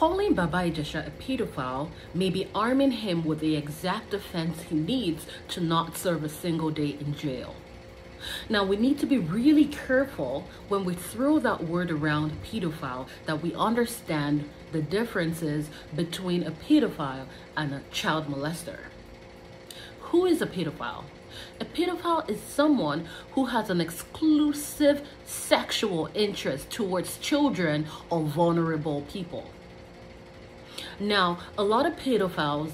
Calling Baba Ijesha a pedophile may be arming him with the exact defense he needs to not serve a single day in jail. Now, we need to be really careful when we throw that word around, pedophile, that we understand the differences between a pedophile and a child molester. Who is a pedophile? A pedophile is someone who has an exclusive sexual interest towards children or vulnerable people. Now, a lot of pedophiles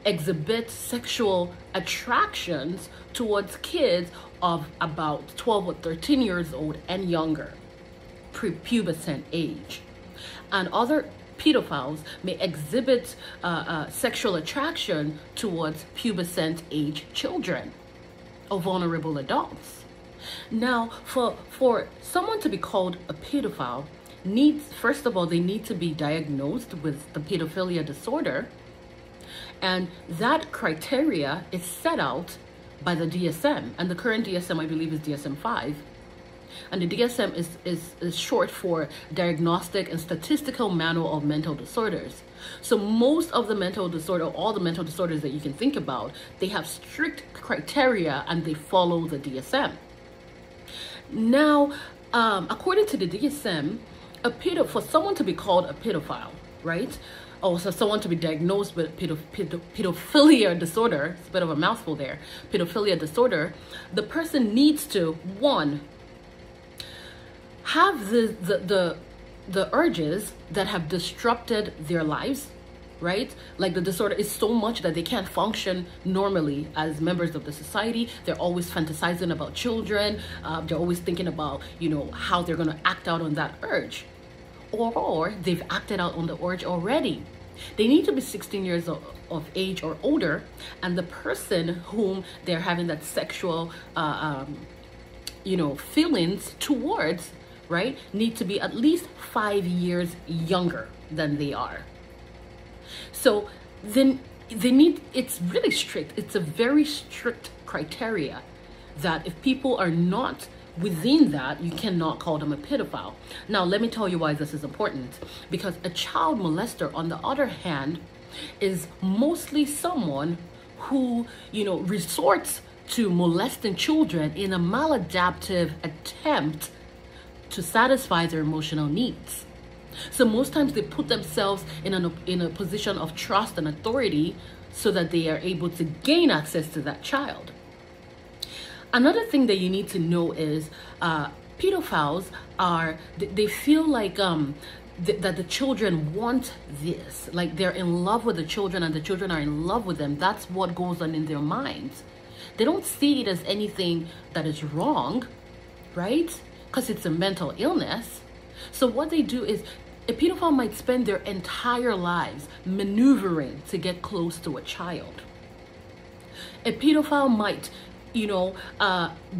exhibit sexual attractions towards kids of about 12 or 13 years old and younger, prepubescent age. And other pedophiles may exhibit sexual attraction towards pubescent age children or vulnerable adults. Now, for someone to be called a pedophile, first of all, they need to be diagnosed with the pedophilia disorder. And that criteria is set out by the DSM. And the current DSM, I believe, is DSM-5. And the DSM is short for Diagnostic and Statistical Manual of Mental Disorders. So most of the mental disorder, all the mental disorders that you can think about, they have strict criteria and they follow the DSM. Now, according to the DSM, for someone to be called a pedophile, right? Also, someone to be diagnosed with pedophilia disorder, it's a bit of a mouthful there, pedophilia disorder, the person needs to, one, have the urges that have disrupted their lives, right? Like the disorder is so much that they can't function normally as members of the society. They're always fantasizing about children. They're always thinking about, how they're going to act out on that urge. Or they've acted out on the urge already. They need to be 16 years of age or older, and the person whom they're having that sexual, feelings towards, right, need to be at least 5 years younger than they are. So then it's really strict. It's a very strict criteria that if people are not within that, you cannot call them a pedophile. Now, let me tell you why this is important. Because a child molester, on the other hand, is mostly someone who, resorts to molesting children in a maladaptive attempt to satisfy their emotional needs. So most times they put themselves in a position of trust and authority so that they are able to gain access to that child. Another thing that you need to know is pedophiles they feel like that the children want this, like they're in love with the children and the children are in love with them. That's what goes on in their minds. They don't see it as anything that is wrong, right? Because it's a mental illness. So what they do is, a pedophile might spend their entire lives maneuvering to get close to a child. A pedophile might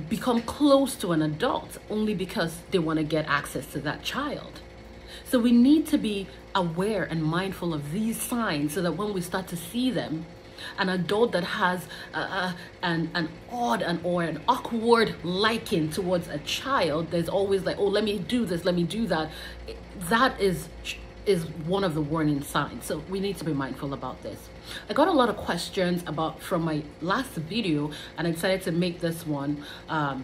become close to an adult only because they want to get access to that child. So we need to be aware and mindful of these signs so that when we start to see them, an adult that has an odd or an awkward liking towards a child, there's always like, oh, let me do this, let me do that. That is one of the warning signs. So we need to be mindful about this. I got a lot of questions from my last video, and I decided to make this one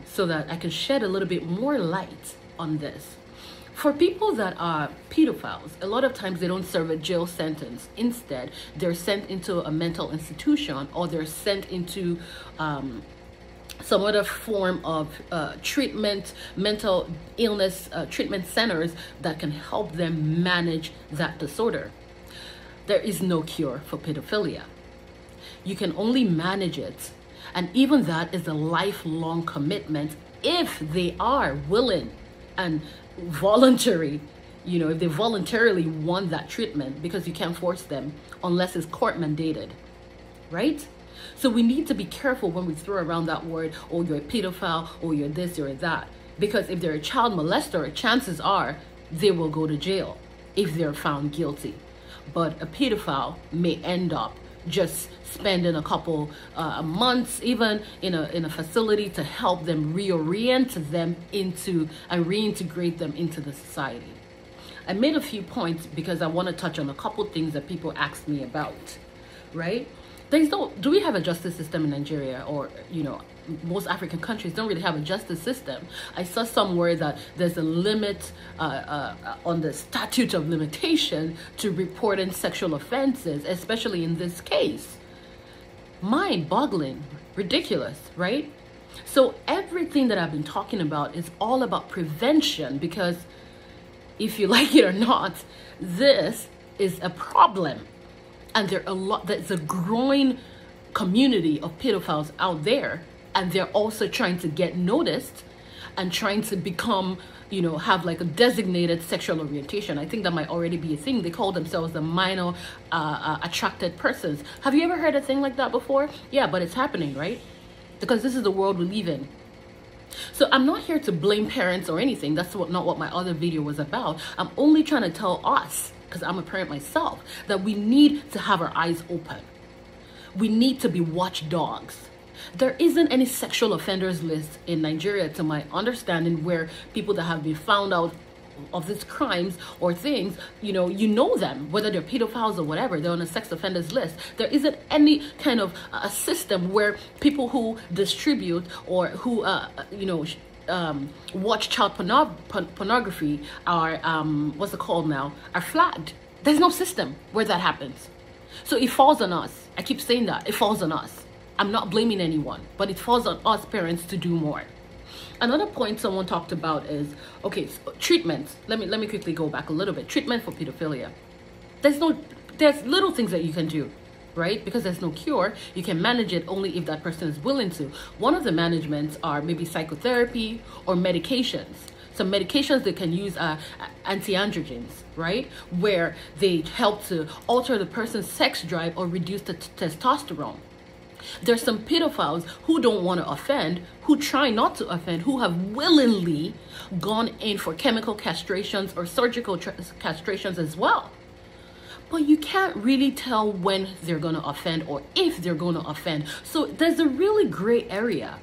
so that I can shed a little bit more light on this. For people that are pedophiles, a lot of times they don't serve a jail sentence. Instead, they're sent into a mental institution, or they're sent into some other form of treatment, mental illness treatment centers that can help them manage that disorder. There is no cure for pedophilia. You can only manage it. And even that is a lifelong commitment if they are willing and voluntary, if they voluntarily want that treatment, because you can't force them unless it's court mandated, right? So we need to be careful when we throw around that word, oh, you're a pedophile, or you're this, you're that. Because if they're a child molester, chances are they will go to jail if they're found guilty. But a pedophile may end up just spending a couple months even in a facility to help them reorient them into and reintegrate them into the society. I made a few points because I want to touch on a couple things that people asked me about, right? Do we have a justice system in Nigeria, or, you know, most African countries don't really have a justice system. I saw somewhere that there's a limit on the statute of limitation to reporting sexual offenses, especially in this case. Mind-boggling, ridiculous, right? So everything that I've been talking about is all about prevention, because if you like it or not, this is a problem. And there's a growing community of pedophiles out there, and they're also trying to get noticed and trying to become, you know, have like a designated sexual orientation. I think that might already be a thing. They call themselves the minor attracted persons. Have you ever heard a thing like that before? Yeah, but it's happening, right? Because this is the world we live in. So I'm not here to blame parents or anything. That's not what my other video was about. I'm only trying to tell us, because I'm a parent myself, that we need to have our eyes open. We need to be watchdogs. There isn't any sexual offenders list in Nigeria, to my understanding, where people that have been found out of these crimes or things, you know them, whether they're pedophiles or whatever, they're on a sex offenders list. There isn't any kind of a system where people who distribute or who, watch child pornography are, what's it called now, are flagged. There's no system where that happens. So it falls on us. I keep saying that. It falls on us. I'm not blaming anyone, but it falls on us parents to do more. Another point someone talked about is, okay, so treatments. Let me quickly go back a little bit. Treatment for pedophilia. There's little things that you can do, right? Because there's no cure. You can manage it only if that person is willing to. One of the managements are maybe psychotherapy or medications. Some medications they can use are anti-androgens, right? Where they help to alter the person's sex drive or reduce the testosterone. There's some pedophiles who don't want to offend, who try not to offend, who have willingly gone in for chemical castrations or surgical castrations as well. But you can't really tell when they're going to offend or if they're going to offend. So there's a really gray area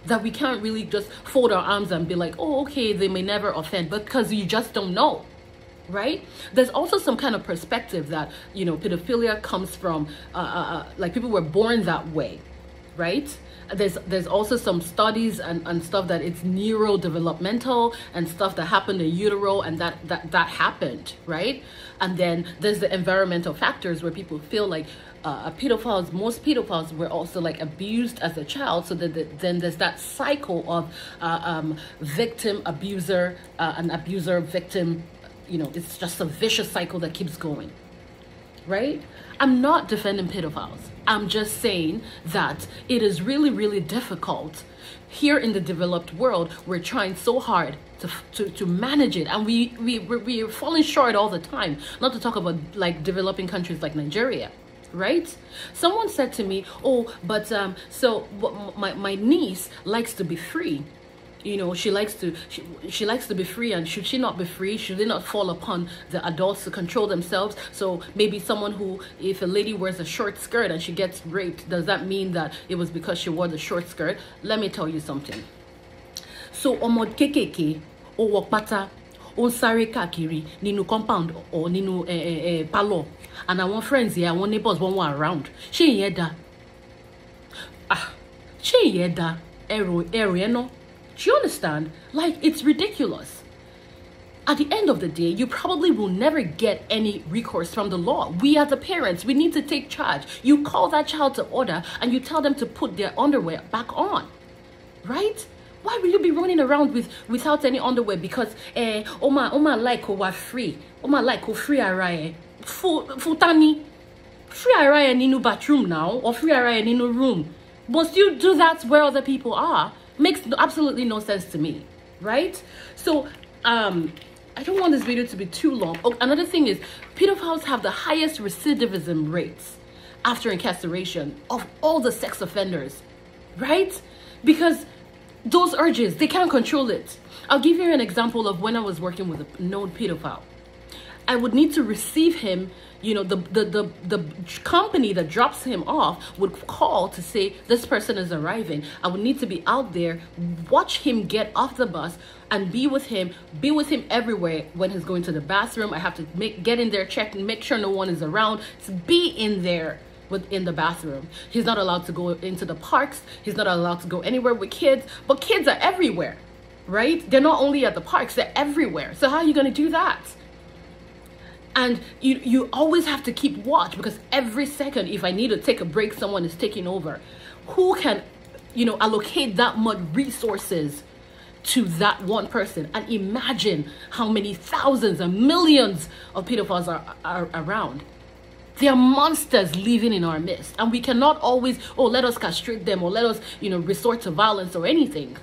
that we can't really just fold our arms and be like, oh, okay, they may never offend, because you just don't know. Right? There's also some kind of perspective that, you know, pedophilia comes from, like people were born that way, right? There's also some studies and stuff that it's neurodevelopmental and stuff that happened in utero, and that happened, right? And then there's the environmental factors where people feel like most pedophiles were also like abused as a child, so that then there's that cycle of victim, abuser, and abuser, victim. You know, it's just a vicious cycle that keeps going, right? I'm not defending pedophiles. I'm just saying that it is really, really difficult. Here in the developed world, we're trying so hard to manage it, and we're falling short all the time. Not to talk about like developing countries like Nigeria, right? Someone said to me, oh, but my niece likes to be free. You know, she likes to be free, and should she not be free? Should they not fall upon the adults to control themselves? So maybe someone who, if a lady wears a short skirt and she gets raped, does that mean that it was because she wore the short skirt? Let me tell you something. So omo kekeke o wokpata o sare kakiri ninu compound or ninu palo, and our friends here, our neighbors won't want around. She yeda ero. Do you understand? Like, it's ridiculous. At the end of the day, you probably will never get any recourse from the law. We are the parents. We need to take charge. You call that child to order and you tell them to put their underwear back on, right? Why will you be running around without any underwear? Because oma like wa free. Oma like free araye. Futani. Free araye ninu bathroom now, or free araye ninu room. Must you do that where other people are? Makes absolutely no sense to me, right? So I don't want this video to be too long. Oh, another thing is, pedophiles have the highest recidivism rates after incarceration of all the sex offenders, right? Because those urges, they can't control it. I'll give you an example of when I was working with a known pedophile. I would need to receive him. You know, the company that drops him off would call to say this person is arriving. I would need to be out there, watch him get off the bus, and be with him everywhere. When he's going to the bathroom, I have to get in there, check and make sure no one is around, to be in there within the bathroom. He's not allowed to go into the parks. He's not allowed to go anywhere with kids, but kids are everywhere, right? They're not only at the parks, they're everywhere. So how are you going to do that? And you always have to keep watch, because every second, if I need to take a break, someone is taking over. Who can, allocate that much resources to that one person? And imagine how many thousands and millions of pedophiles are around. They are monsters living in our midst, and we cannot always, let us castrate them, or let us, resort to violence or anything,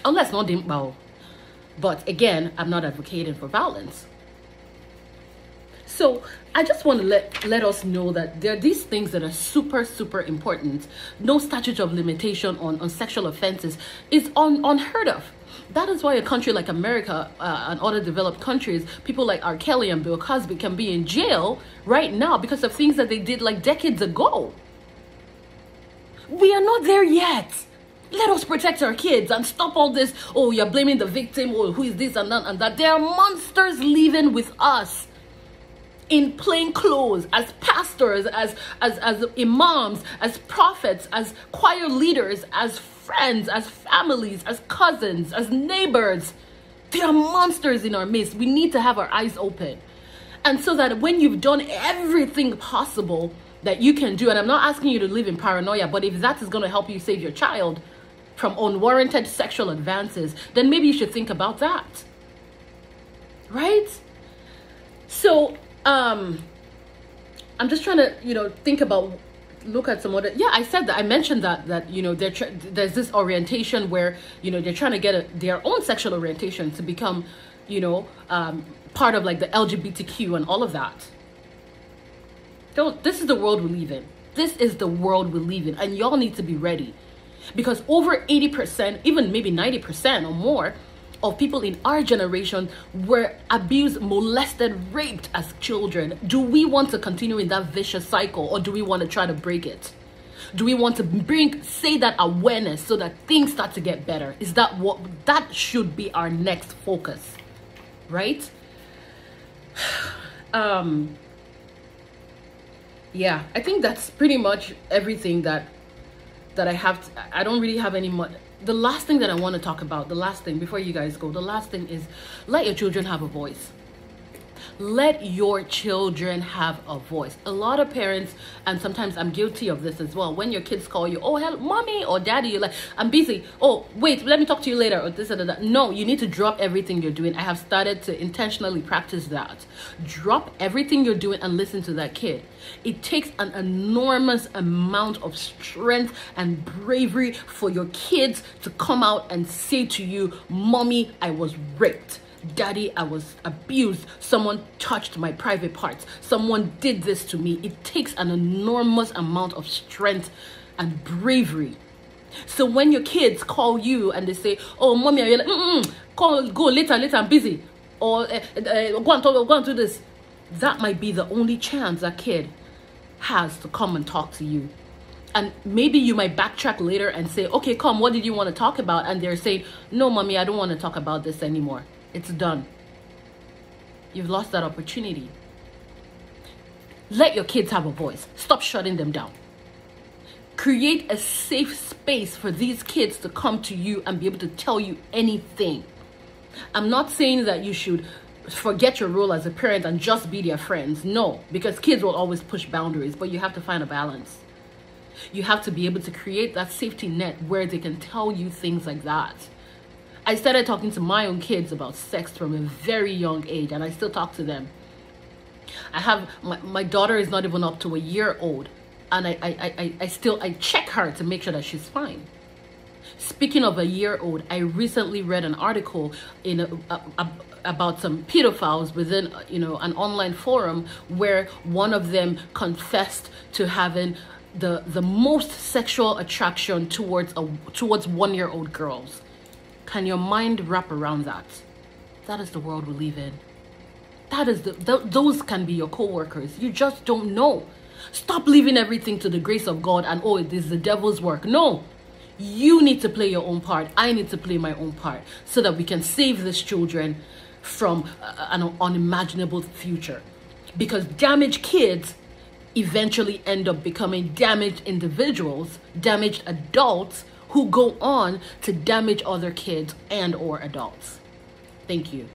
unless not dimbo. But again, I'm not advocating for violence. So I just want to let us know that there are these things that are super, super important. No statute of limitation on sexual offenses is unheard of. That is why a country like America and other developed countries, people like R. Kelly and Bill Cosby can be in jail right now because of things that they did like decades ago. We are not there yet. Let us protect our kids and stop all this. Oh, you're blaming the victim. Oh, who is this and that and that. There are monsters living with us, in plain clothes, as pastors, as imams, as prophets, as choir leaders, as friends, as families, as cousins, as neighbors. There are monsters in our midst. We need to have our eyes open. And so that when you've done everything possible that you can do, and I'm not asking you to live in paranoia, but if that is going to help you save your child from unwarranted sexual advances, then maybe you should think about that. Right? So, I'm just trying to, think about, look at some other, I said that, I mentioned that there's this orientation where, they're trying to get their own sexual orientation to become, part of like the LGBTQ and all of that. This is the world we live in. This is the world we live in, and y'all need to be ready, because over 80%, even maybe 90% or more, of people in our generation were abused, molested, raped as children. Do we want to continue in that vicious cycle, or do we want to try to break it? Do we want to say that awareness so that things start to get better? Is that that should be our next focus, right? Yeah, I think that's pretty much everything that I have. I don't really have any more. The last thing that I want to talk about, the last thing before you guys go, the last thing is, let your children have a voice. Let your children have a voice. A lot of parents, and sometimes I'm guilty of this as well, when your kids call you, oh, hello, mommy or daddy, you're like, I'm busy. Oh, wait, let me talk to you later, or this or that. No, you need to drop everything you're doing. I have started to intentionally practice that. Drop everything you're doing and listen to that kid. It takes an enormous amount of strength and bravery for your kids to come out and say to you, mommy, I was raped. Daddy, I was abused. Someone touched my private parts. Someone did this to me. It takes an enormous amount of strength and bravery. So when your kids call you and they say, oh, mommy, you're like, go later, I'm busy. Or go and do this. That might be the only chance that kid has to come and talk to you. And maybe you might backtrack later and say, okay, come, what did you want to talk about? And they're saying, no, mommy, I don't want to talk about this anymore. It's done. You've lost that opportunity. Let your kids have a voice. Stop shutting them down. Create a safe space for these kids to come to you and be able to tell you anything. I'm not saying that you should forget your role as a parent and just be their friends. No, because kids will always push boundaries, but you have to find a balance. You have to be able to create that safety net where they can tell you things like that. I started talking to my own kids about sex from a very young age, and I still talk to them. I have, my daughter is not even up to a year old, and I check her to make sure that she's fine. Speaking of a year old, I recently read an article in about some pedophiles within, an online forum, where one of them confessed to having the most sexual attraction towards 1-year-old girls. Can your mind wrap around that? That is the world we live in. Those can be your co-workers. You just don't know. Stop leaving everything to the grace of God and, oh, it is the devil's work. No. You need to play your own part. I need to play my own part so that we can save these children from an unimaginable future. Because damaged kids eventually end up becoming damaged individuals, damaged adults who go on to damage other kids and or adults. Thank you.